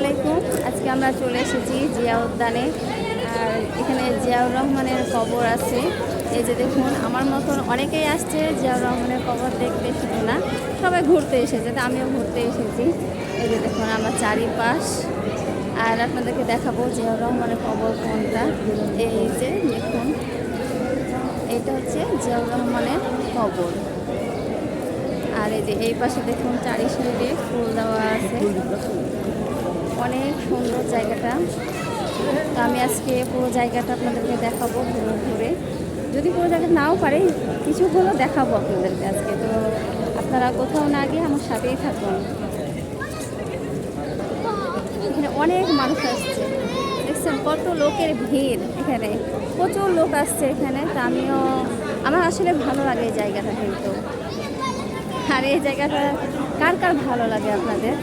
আলাইকুম। আজকে আমরা চলে এসেছি জিয়া উদ্যানে। আর এখানে জিয়াউর রহমানের কবর আছে। এই যে দেখুন, আমার মতন অনেকেই আসছে জিয়াউর রহমানের কবর দেখতে, শুধু না সবাই ঘুরতে এসেছে, তো আমিও ঘুরতে এসেছি। এই যে দেখুন আমার চারিপাশ। আর আপনাদেরকে দেখাবো জিয়াউর রহমানের কবর কোনটা। এই যে দেখুন, এটা হচ্ছে জিয়াউর রহমানের কবর। আর এই যে এই পাশে দেখুন চারি সাইডে ফুল দেওয়া আছে, অনেক সুন্দর জায়গাটা। তো আমি আজকে পুরো জায়গাটা আপনাদেরকে দেখাবো ঘুরে ঘুরে। যদি পুরো জায়গা নাও পারি, কিছু হলেও দেখাবো আপনাদেরকে আজকে। তো আপনারা কোথাও না গিয়ে আমার সাথেই থাকুন। এখানে অনেক মানুষ আসছে, দেখছেন কত লোকের ভিড়। এখানে প্রচুর লোক আসছে এখানে। তো আমার আসলে ভালো লাগে এই জায়গাটা কিন্তু। আর এই জায়গাটা কার কার ভালো লাগে আপনাদের?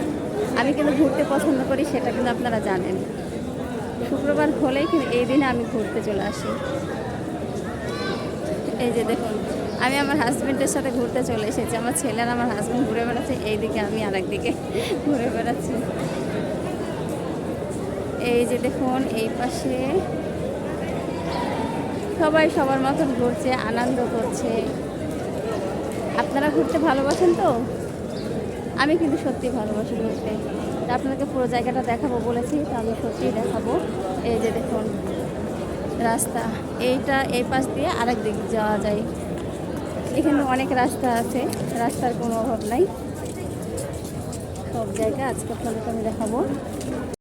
আমি কিন্তু ঘুরতে পছন্দ করি, সেটা কিন্তু আপনারা জানেন। শুক্রবার হলেই কিন্তু এই দিনে আমি ঘুরতে চলে আসি। এই যে দেখুন, আমি আমার হাজব্যান্ডের সাথে ঘুরতে চলে এসেছি। আমার ছেলে আর আমার হাজব্যান্ড ঘুরে বেড়াচ্ছে এইদিকে, আমি আর একদিকে ঘুরে বেড়াচ্ছি। এই যে দেখুন এই পাশে সবাই সবার মতন ঘুরছে, আনন্দ করছে। আপনারা ঘুরতে ভালোবাসেন তো? আমি কিন্তু সত্যি ভালোবাসি ঘুরতে। তা আপনাদেরকে পুরো জায়গাটা দেখাবো বলেছি, তো আমি সত্যিই দেখাবো। এই যে দেখুন রাস্তা, এই পাশ দিয়ে আরেক দিকে যাওয়া যায়। এখানে অনেক রাস্তা আছে, রাস্তার কোনো অভাব নাই। সব জায়গা আজকে আপনাদেরকে আমি দেখাবো।